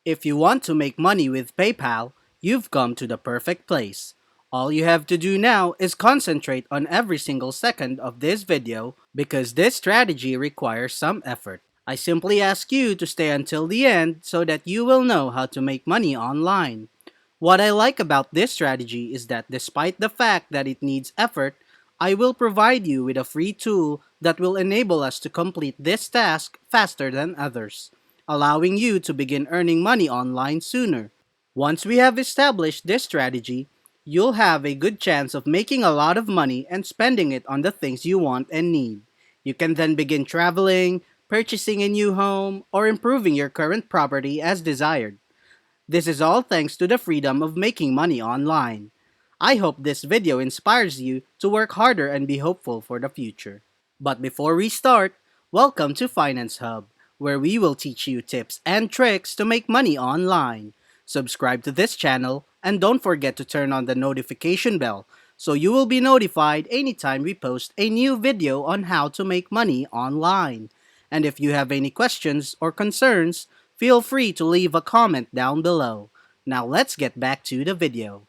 If you want to make money with PayPal, you've come to the perfect place. All you have to do now is concentrate on every single second of this video because this strategy requires some effort. I simply ask you to stay until the end so that you will know how to make money online. What I like about this strategy is that despite the fact that it needs effort, I will provide you with a free tool that will enable us to complete this task faster than others, allowing you to begin earning money online sooner. Once we have established this strategy, you'll have a good chance of making a lot of money and spending it on the things you want and need. You can then begin traveling, purchasing a new home, or improving your current property as desired. This is all thanks to the freedom of making money online. I hope this video inspires you to work harder and be hopeful for the future. But before we start, welcome to Finance Hub, where we will teach you tips and tricks to make money online. Subscribe to this channel and don't forget to turn on the notification bell so you will be notified anytime we post a new video on how to make money online. And if you have any questions or concerns, feel free to leave a comment down below. Now let's get back to the video.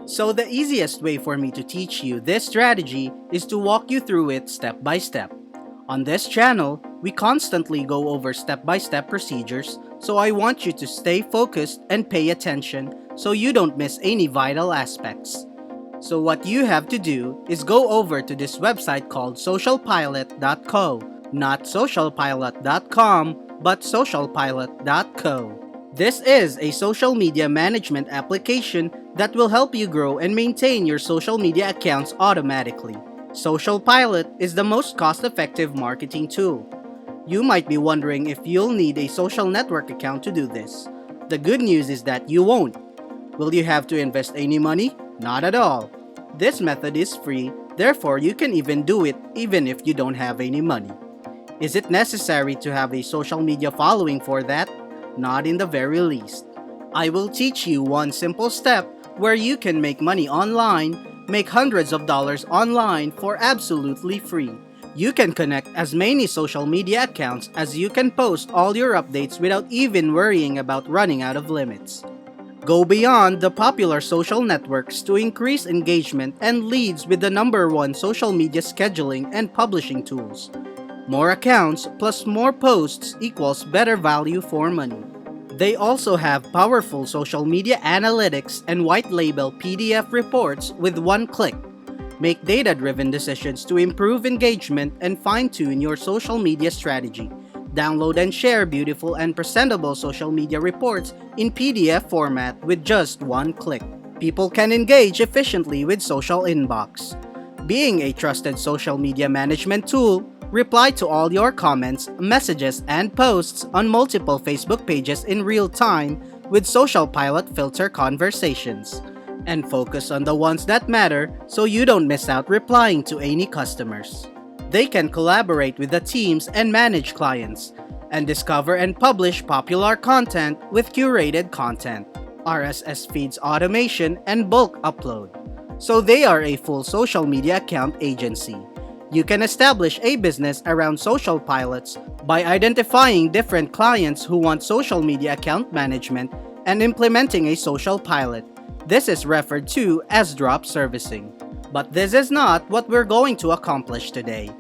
So the easiest way for me to teach you this strategy is to walk you through it step by step. On this channel, we constantly go over step-by-step procedures, so I want you to stay focused and pay attention so you don't miss any vital aspects. So what you have to do is go over to this website called socialpilot.co, not socialpilot.com, but socialpilot.co. This is a social media management application that will help you grow and maintain your social media accounts automatically. Social Pilot is the most cost-effective marketing tool. You might be wondering if you'll need a social network account to do this. The good news is that you won't. Will you have to invest any money? Not at all. This method is free, therefore you can even do it even if you don't have any money. Is it necessary to have a social media following for that? Not in the very least. I will teach you one simple step where you can make money online, make hundreds of dollars online for absolutely free. You can connect as many social media accounts as you can post all your updates without even worrying about running out of limits. Go beyond the popular social networks to increase engagement and leads with the #1 social media scheduling and publishing tools. More accounts plus more posts equals better value for money. They also have powerful social media analytics and white label PDF reports with one click. Make data-driven decisions to improve engagement and fine-tune your social media strategy. Download and share beautiful and presentable social media reports in PDF format with just one click. People can engage efficiently with Social Inbox. Being a trusted social media management tool, reply to all your comments, messages, and posts on multiple Facebook pages in real time with Social Pilot filter conversations. And focus on the ones that matter so you don't miss out replying to any customers. They can collaborate with the teams and manage clients, and discover and publish popular content with curated content, RSS feeds automation, and bulk upload. So they are a full social media account agency. You can establish a business around social pilots by identifying different clients who want social media account management and implementing a social pilot. This is referred to as drop servicing. But this is not what we're going to accomplish today.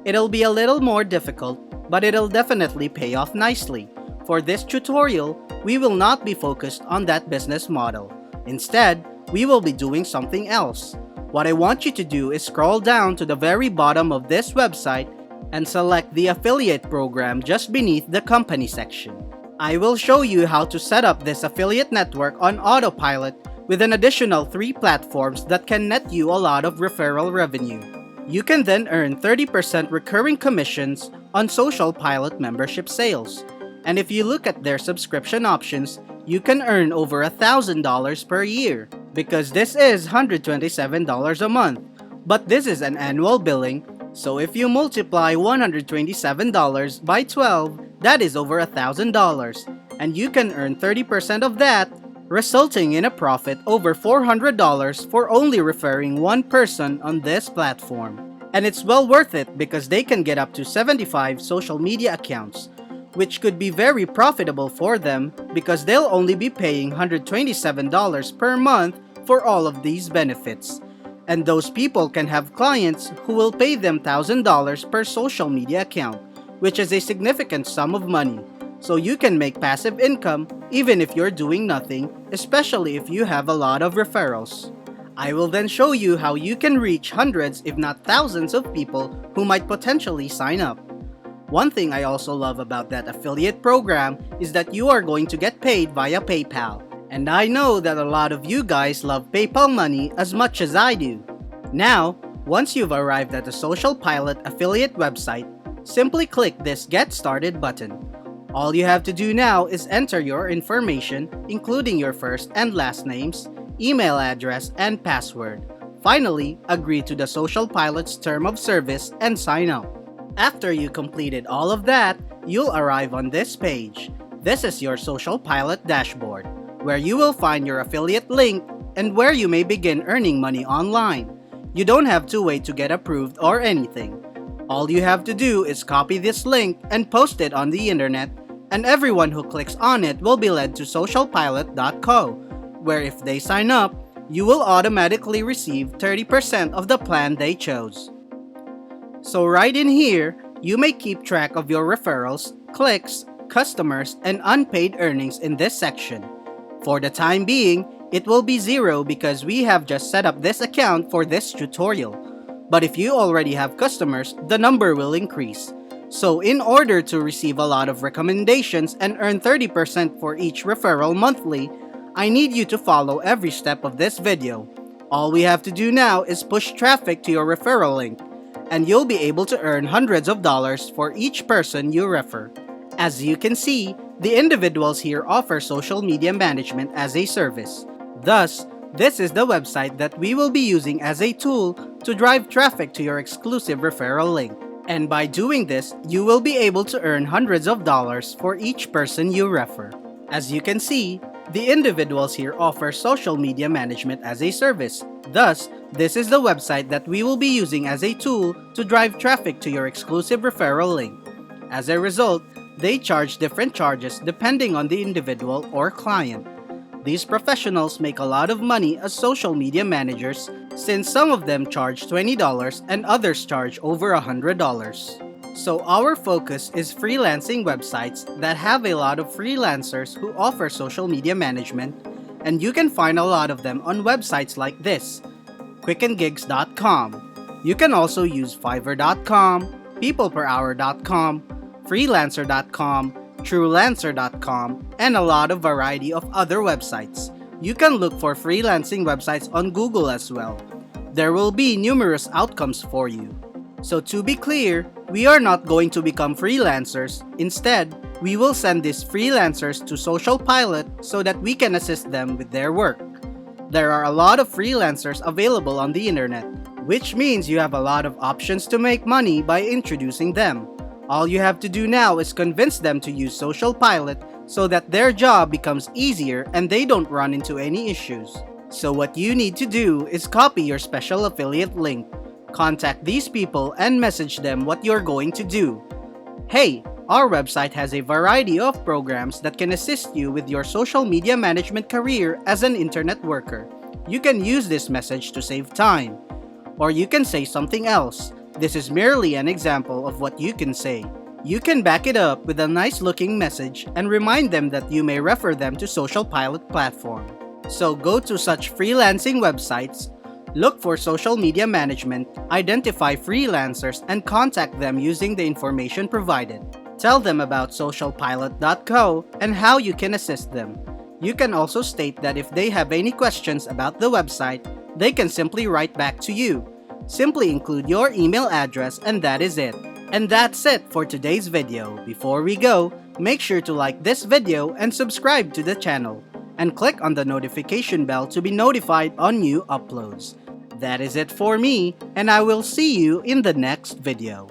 It'll be a little more difficult, but it'll definitely pay off nicely. For this tutorial, we will not be focused on that business model. Instead, we will be doing something else. What I want you to do is scroll down to the very bottom of this website and select the affiliate program just beneath the company section. I will show you how to set up this affiliate network on autopilot with an additional 3 platforms that can net you a lot of referral revenue. You can then earn 30% recurring commissions on Social Pilot membership sales. And if you look at their subscription options, you can earn over $1,000 per year because this is $127 a month. But this is an annual billing, so if you multiply $127 by 12, that is over $1,000, and you can earn 30% of that, resulting in a profit over $400 for only referring one person on this platform. And it's well worth it because they can get up to 75 social media accounts, which could be very profitable for them because they'll only be paying $127 per month for all of these benefits. And those people can have clients who will pay them $1,000 per social media account, which is a significant sum of money. So you can make passive income even if you're doing nothing, especially if you have a lot of referrals. I will then show you how you can reach hundreds if not thousands of people who might potentially sign up. One thing I also love about that affiliate program is that you are going to get paid via PayPal. And I know that a lot of you guys love PayPal money as much as I do. Now, once you've arrived at the Social Pilot affiliate website, simply click this Get Started button. All you have to do now is enter your information, including your first and last names, email address, and password. Finally, agree to the Social Pilot's term of service and sign up. After you completed all of that, you'll arrive on this page. This is your Social Pilot dashboard, where you will find your affiliate link and where you may begin earning money online. You don't have to wait to get approved or anything. All you have to do is copy this link and post it on the internet, and everyone who clicks on it will be led to socialpilot.co, where if they sign up, you will automatically receive 30% of the plan they chose. So right in here, you may keep track of your referrals, clicks, customers, and unpaid earnings in this section. For the time being, it will be 0 because we have just set up this account for this tutorial. But if you already have customers, the number will increase. So in order to receive a lot of recommendations and earn 30% for each referral monthly, I need you to follow every step of this video. All we have to do now is push traffic to your referral link, and you'll be able to earn hundreds of dollars for each person you refer. As you can see, the individuals here offer social media management as a service. Thus, this is the website that we will be using as a tool to drive traffic to your exclusive referral link. And by doing this, you will be able to earn hundreds of dollars for each person you refer. As you can see, the individuals here offer social media management as a service. Thus, this is the website that we will be using as a tool to drive traffic to your exclusive referral link. As a result, they charge different charges depending on the individual or client. These professionals make a lot of money as social media managers since some of them charge $20 and others charge over $100. So our focus is freelancing websites that have a lot of freelancers who offer social media management, and you can find a lot of them on websites like this, quickandgigs.com. You can also use fiverr.com, peopleperhour.com, freelancer.com, truelancer.com, and a lot of variety of other websites. You can look for freelancing websites on Google as well. There will be numerous outcomes for you. So to be clear, we are not going to become freelancers. Instead, we will send these freelancers to Social Pilot so that we can assist them with their work. There are a lot of freelancers available on the internet, which means you have a lot of options to make money by introducing them. All you have to do now is convince them to use Social Pilot so that their job becomes easier and they don't run into any issues. So what you need to do is copy your special affiliate link, contact these people and message them what you're going to do. Hey, our website has a variety of programs that can assist you with your social media management career as an internet worker. You can use this message to save time. Or you can say something else. This is merely an example of what you can say. You can back it up with a nice looking message and remind them that you may refer them to Social Pilot platform. So go to such freelancing websites, look for social media management, identify freelancers, and contact them using the information provided. Tell them about socialpilot.co and how you can assist them. You can also state that if they have any questions about the website, they can simply write back to you. Simply include your email address and that is it. And that's it for today's video. Before we go, make sure to like this video and subscribe to the channel. And click on the notification bell to be notified on new uploads. That is it for me, and I will see you in the next video.